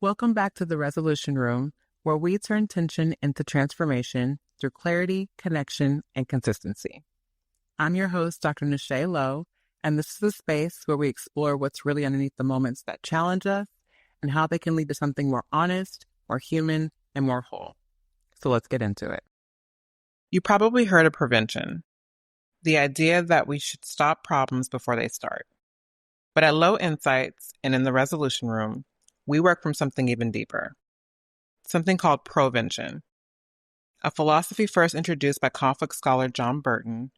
Welcome back to the Resolution Room, where we turn tension into transformation through clarity, connection, and consistency. I'm your host, Dr. Nashay Lowe, and this is a space where we explore what's really underneath the moments that challenge us and how they can lead to something more honest, more human, and more whole. So let's get into it. You probably heard of prevention, the idea that we should stop problems before they start. But at Lowe Insights and in the Resolution Room, we work from something even deeper, something called Provention, a philosophy first introduced by conflict scholar John Burton,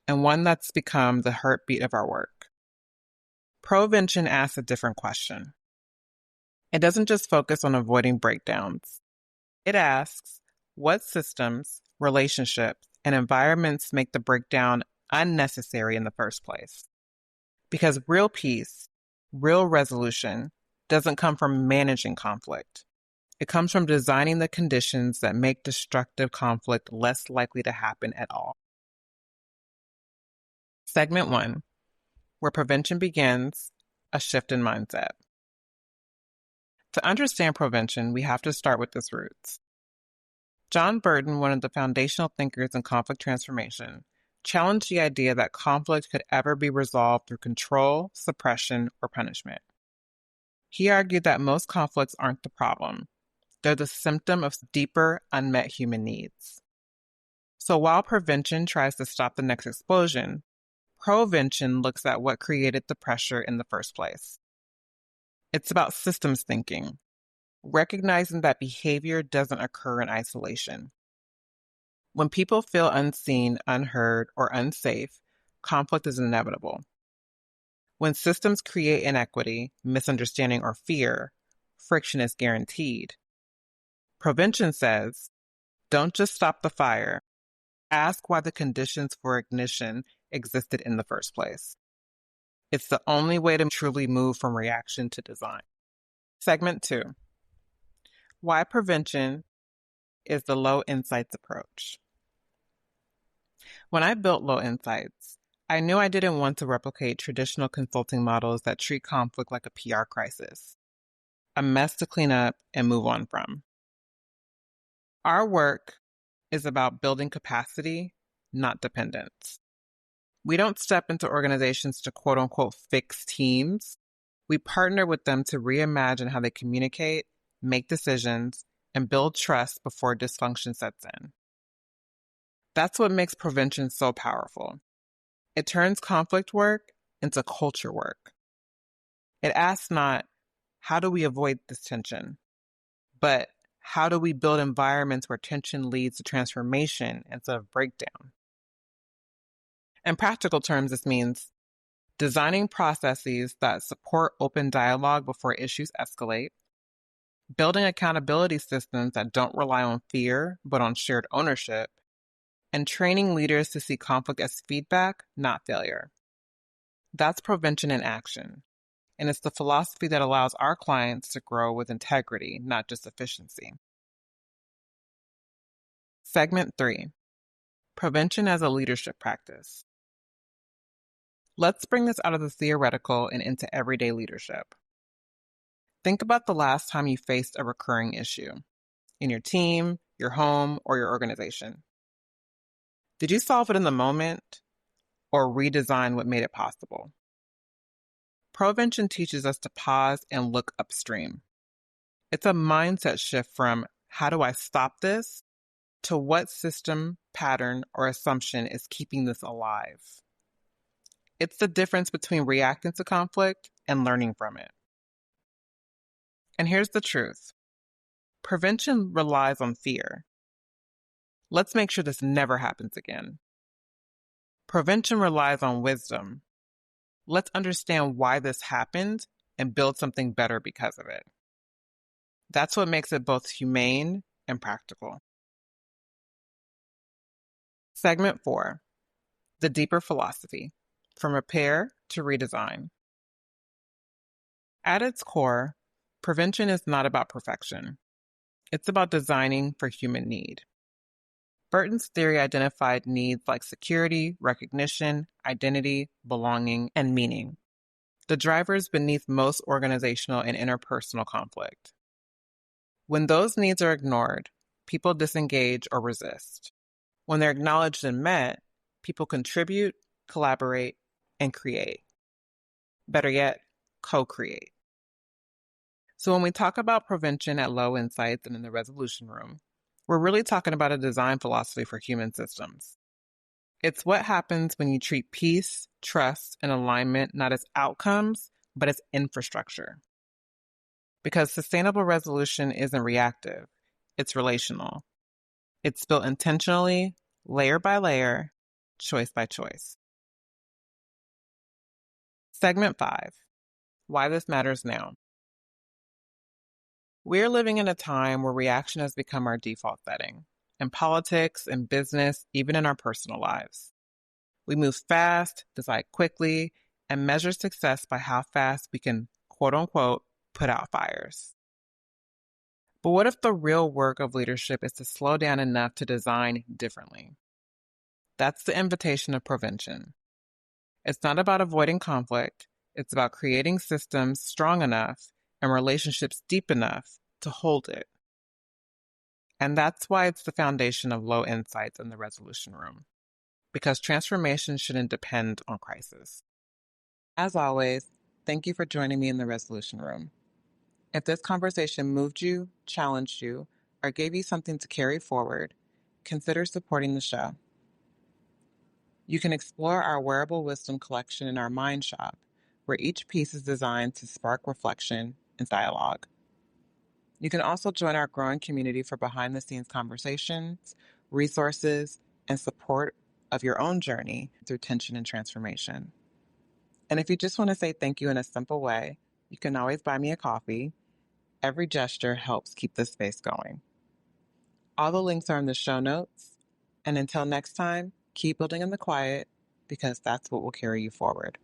and one that's become the heartbeat of our work. Provention asks a different question. It doesn't just focus on avoiding breakdowns. It asks, what systems, relationships, and environments make the breakdown unnecessary in the first place? Because real peace, real resolution, doesn't come from managing conflict. It comes from designing the conditions that make destructive conflict less likely to happen at all. Segment 1, where prevention begins, a shift in mindset. To understand prevention, we have to start with its roots. John Burton, one of the foundational thinkers in conflict transformation, challenged the idea that conflict could ever be resolved through control, suppression, or punishment. He argued that most conflicts aren't the problem. They're the symptom of deeper, unmet human needs. So while prevention tries to stop the next explosion, Provention looks at what created the pressure in the first place. It's about systems thinking, recognizing that behavior doesn't occur in isolation. When people feel unseen, unheard, or unsafe, conflict is inevitable. When systems create inequity, misunderstanding, or fear, friction is guaranteed. Provention says, don't just stop the fire. Ask why the conditions for ignition existed in the first place. It's the only way to truly move from reaction to design. Segment 2. Why prevention is the Lowe Insights approach. When I built Lowe Insights, I knew I didn't want to replicate traditional consulting models that treat conflict like a PR crisis, a mess to clean up and move on from. Our work is about building capacity, not dependence. We don't step into organizations to quote-unquote fix teams. We partner with them to reimagine how they communicate, make decisions, and build trust before dysfunction sets in. That's what makes prevention so powerful. It turns conflict work into culture work. It asks not, how do we avoid this tension? But how do we build environments where tension leads to transformation instead of breakdown? In practical terms, this means designing processes that support open dialogue before issues escalate, building accountability systems that don't rely on fear, but on shared ownership, and training leaders to see conflict as feedback, not failure. That's prevention in action, and it's the philosophy that allows our clients to grow with integrity, not just efficiency. Segment 3, prevention as a leadership practice. Let's bring this out of the theoretical and into everyday leadership. Think about the last time you faced a recurring issue in your team, your home, or your organization. Did you solve it in the moment or redesign what made it possible? Provention teaches us to pause and look upstream. It's a mindset shift from how do I stop this to what system, pattern, or assumption is keeping this alive. It's the difference between reacting to conflict and learning from it. And here's the truth. Prevention relies on fear. Let's make sure this never happens again. Prevention relies on wisdom. Let's understand why this happened and build something better because of it. That's what makes it both humane and practical. Segment 4, the deeper philosophy, from repair to redesign. At its core, prevention is not about perfection. It's about designing for human need. Burton's theory identified needs like security, recognition, identity, belonging, and meaning, the drivers beneath most organizational and interpersonal conflict. When those needs are ignored, people disengage or resist. When they're acknowledged and met, people contribute, collaborate, and create. Better yet, co-create. So when we talk about prevention at Lowe Insights and in the resolution room, we're really talking about a design philosophy for human systems. It's what happens when you treat peace, trust, and alignment not as outcomes, but as infrastructure. Because sustainable resolution isn't reactive, it's relational. It's built intentionally, layer by layer, choice by choice. Segment 5, Why This Matters Now. We're living in a time where reaction has become our default setting, in politics, in business, even in our personal lives. We move fast, decide quickly, and measure success by how fast we can, quote unquote, put out fires. But what if the real work of leadership is to slow down enough to design differently? That's the invitation of prevention. It's not about avoiding conflict. It's about creating systems strong enough and relationships deep enough to hold it. And that's why it's the foundation of Lowe Insights in the resolution room, because transformation shouldn't depend on crisis. As always, thank you for joining me in the resolution room. If this conversation moved you, challenged you, or gave you something to carry forward, consider supporting the show. You can explore our wearable wisdom collection in our Mind Shop, where each piece is designed to spark reflection and dialogue. You can also join our growing community for behind-the-scenes conversations, resources, and support of your own journey through tension and transformation. And if you just want to say thank you in a simple way, you can always buy me a coffee. Every gesture helps keep this space going. All the links are in the show notes. And until next time, keep building in the quiet, because that's what will carry you forward.